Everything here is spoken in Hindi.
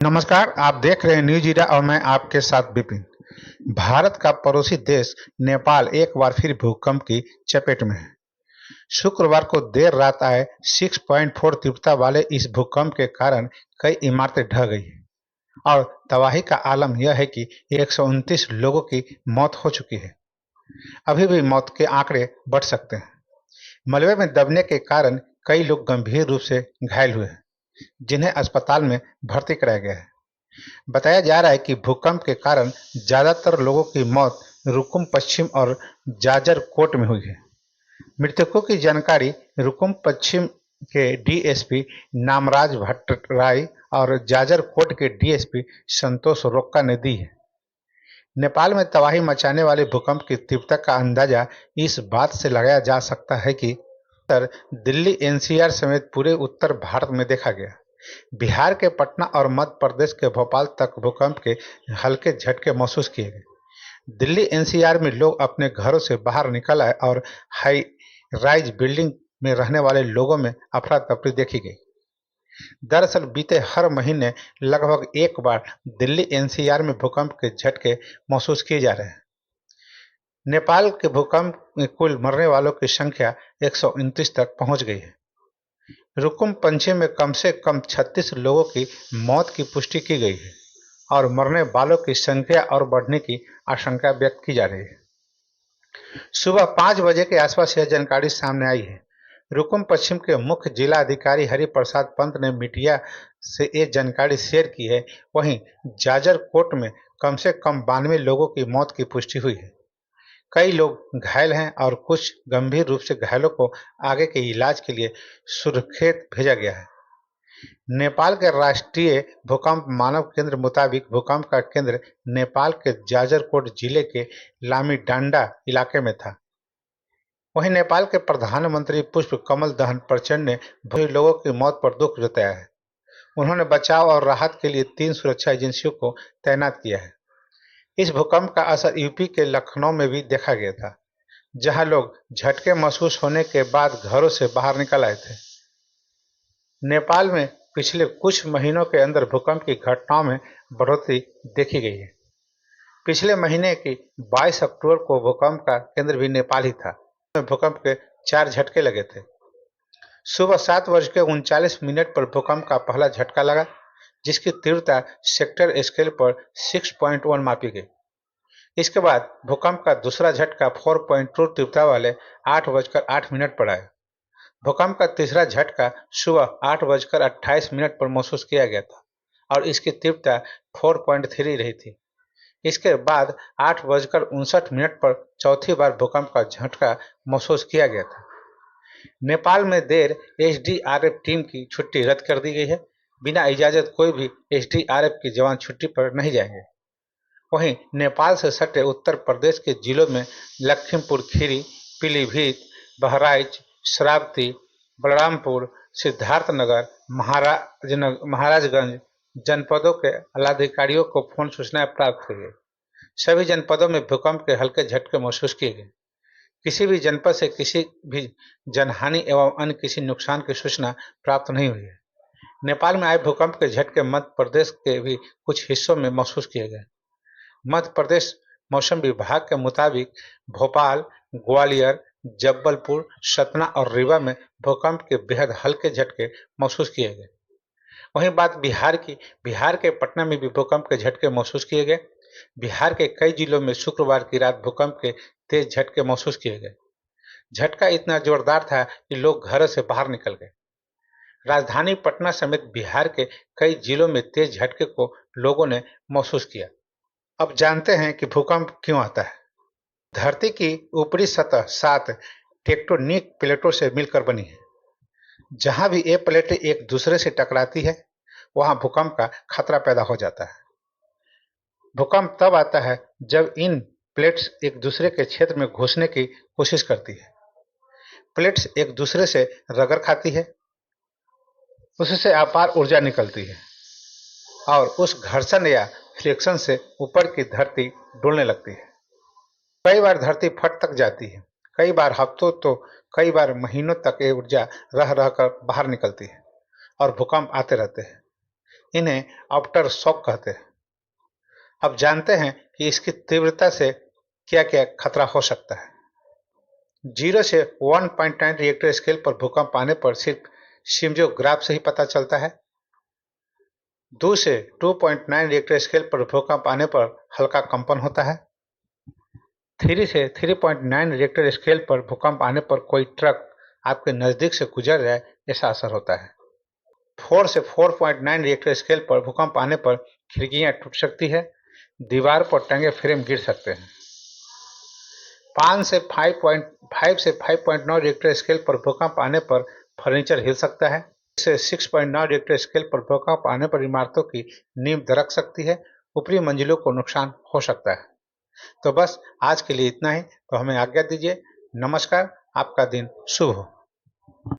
नमस्कार, आप देख रहे हैं न्यूज एरा और मैं आपके साथ विपिन। भारत का पड़ोसी देश नेपाल एक बार फिर भूकंप की चपेट में है। शुक्रवार को देर रात आए 6.4 तीव्रता वाले इस भूकंप के कारण कई इमारतें ढह गई हैं और तबाही का आलम यह है कि 129 लोगों की मौत हो चुकी है। अभी भी मौत के आंकड़े बढ़ सकते हैं। मलबे में दबने के कारण कई लोग गंभीर रूप से घायल हुए हैं, जिन्हें अस्पताल में भर्ती कराया गया है। बताया जा रहा है कि भूकंप के कारण ज्यादातर लोगों की मौत रुकुम पश्चिम और जाजरकोट में हुई है। मृतकों की जानकारी रुकुम पश्चिम के डीएसपी नामराज भट्टराई और जाजरकोट के डीएसपी संतोष रोक्का ने दी है। नेपाल में तबाही मचाने वाले भूकंप की तीव्रता का अंदाजा इस बात से लगाया जा सकता है कि उत्तर दिल्ली एनसीआर समेत पूरे उत्तर भारत में देखा गया। बिहार के पटना और मध्य प्रदेश के भोपाल तक भूकंप के हल्के झटके महसूस किए गए। दिल्ली एनसीआर में लोग अपने घरों से बाहर निकल आए और हाई राइज बिल्डिंग में रहने वाले लोगों में अफरा तफरी देखी गई। दरअसल बीते हर महीने लगभग एक बार दिल्ली एनसीआर में भूकंप के झटके महसूस किए जा रहे हैं। नेपाल के भूकंप में कुल मरने वालों की संख्या 129 तक पहुंच गई है। रुकुम पंचे में कम से कम 36 लोगों की मौत की पुष्टि की गई है और मरने वालों की संख्या और बढ़ने की आशंका व्यक्त की जा रही है। सुबह 5 बजे के आसपास यह जानकारी सामने आई है। रुकुम पश्चिम के मुख्य जिला अधिकारी हरिप्रसाद पंत ने मीडिया से ये जानकारी शेयर की है। वहीं जाजरकोट में कम से कम 92 लोगों की मौत की पुष्टि हुई है। कई लोग घायल हैं और कुछ गंभीर रूप से घायलों को आगे के इलाज के लिए सुरक्षित भेजा गया है। नेपाल के राष्ट्रीय भूकंप मानव केंद्र मुताबिक भूकंप का केंद्र नेपाल के जाजरकोट जिले के लामीडांडा इलाके में था। वहीं नेपाल के प्रधानमंत्री पुष्प कमल दहन प्रचंड ने भूमि लोगों की मौत पर दुख जताया है। उन्होंने बचाव और राहत के लिए 3 सुरक्षा एजेंसियों को तैनात किया है। इस भूकंप का असर यूपी के लखनऊ में भी देखा गया था, जहां लोग झटके महसूस होने के बाद घरों से बाहर निकल आए थे। नेपाल में पिछले कुछ महीनों के अंदर भूकंप की घटनाओं में बढ़ोतरी देखी गई है। पिछले महीने की 22 अक्टूबर को भूकंप का केंद्र भी नेपाल ही था। भूकंप के 4 झटके लगे थे। सुबह 7:39 पर भूकंप का पहला झटका लगा, जिसकी तीव्रता सेक्टर स्केल पर 6.1 मापी गई। इसके बाद भूकंप का दूसरा झटका 4.2 तीव्रता वाले 8:08 पर आया। भूकंप का तीसरा झटका सुबह 8:28 पर महसूस किया गया था और इसकी तीव्रता 4.3 रही थी। इसके बाद 8:59 पर चौथी बार भूकंप का झटका महसूस किया गया था। नेपाल में देर एसडीआरएफ टीम की छुट्टी रद्द कर दी गई है। बिना इजाजत कोई भी एसडीआरएफ के जवान छुट्टी पर नहीं जाएंगे। वहीं नेपाल से सटे उत्तर प्रदेश के जिलों में लखीमपुर खीरी, पीलीभीत, बहराइच, श्रावस्ती, बलरामपुर, सिद्धार्थनगर, महाराजगंज जनपदों के जिलाधिकारियों को फोन सूचनाएं प्राप्त हुई है। सभी जनपदों में भूकंप के हल्के झटके महसूस किए गए। किसी भी जनपद से किसी भी जनहानि एवं अन्य किसी नुकसान की सूचना प्राप्त नहीं हुई है। नेपाल में आए भूकंप के झटके मध्य प्रदेश के भी कुछ हिस्सों में महसूस किए गए। मध्य प्रदेश मौसम विभाग के मुताबिक भोपाल, ग्वालियर, जबलपुर, सतना और रीवा में भूकंप के बेहद हल्के झटके महसूस किए गए। वहीं बात बिहार के पटना में भी भूकंप के झटके महसूस किए गए। बिहार के कई जिलों में शुक्रवार की रात भूकंप के तेज झटके महसूस किए गए। झटका इतना जोरदार था कि लोग घरों से बाहर निकल गए। राजधानी पटना समेत बिहार के कई जिलों में तेज झटके को लोगों ने महसूस किया। अब जानते हैं कि भूकंप क्यों आता है। धरती की ऊपरी सतह 7 टेक्टोनिक प्लेटों से मिलकर बनी है। जहां भी ये प्लेटें एक दूसरे से टकराती है, वहां भूकंप का खतरा पैदा हो जाता है। भूकंप तब आता है जब इन प्लेट्स एक दूसरे के क्षेत्र में घुसने की कोशिश करती है। प्लेट्स एक दूसरे से रगड़ खाती है, उससे अपार ऊर्जा निकलती है और उस घर्षण या फ्रिक्शन से ऊपर की धरती डोलने लगती है। कई बार धरती फट तक जाती है, कई बार हफ्तों तो कई बार महीनों तक ये ऊर्जा रह रहकर बाहर निकलती है और भूकंप आते रहते हैं। इन्हें आफ्टर शॉक कहते हैं। अब जानते हैं कि इसकी तीव्रता से क्या क्या खतरा हो सकता है। 0 से 1.9 रिएक्टर स्केल पर भूकंप आने पर सिर्फ सीस्मोग्राफ से ही पता चलता है। 2 से 2.9 रिएक्टर स्केल पर भूकंप आने पर हल्का कंपन होता है। 3 से 3.9 रिएक्टर स्केल पर भूकंप आने पर कोई ट्रक आपके नजदीक से गुजर जाए ऐसा असर होता है। 4 से 4.9 रिएक्टर स्केल पर भूकंप आने पर खिड़कियां टूट सकती है, दीवार पर टंगे फ्रेम गिर सकते हैं। 5 से 5.9 रिएक्टर स्केल पर भूकंप आने पर फर्नीचर हिल सकता है। 6 से 6.9 रिएक्टर स्केल पर भूकंप आने पर इमारतों की नींव दरक सकती है, ऊपरी मंजिलों को नुकसान हो सकता है। तो बस आज के लिए इतना ही। तो हमें आज्ञा दीजिए। नमस्कार। आपका दिन शुभ हो।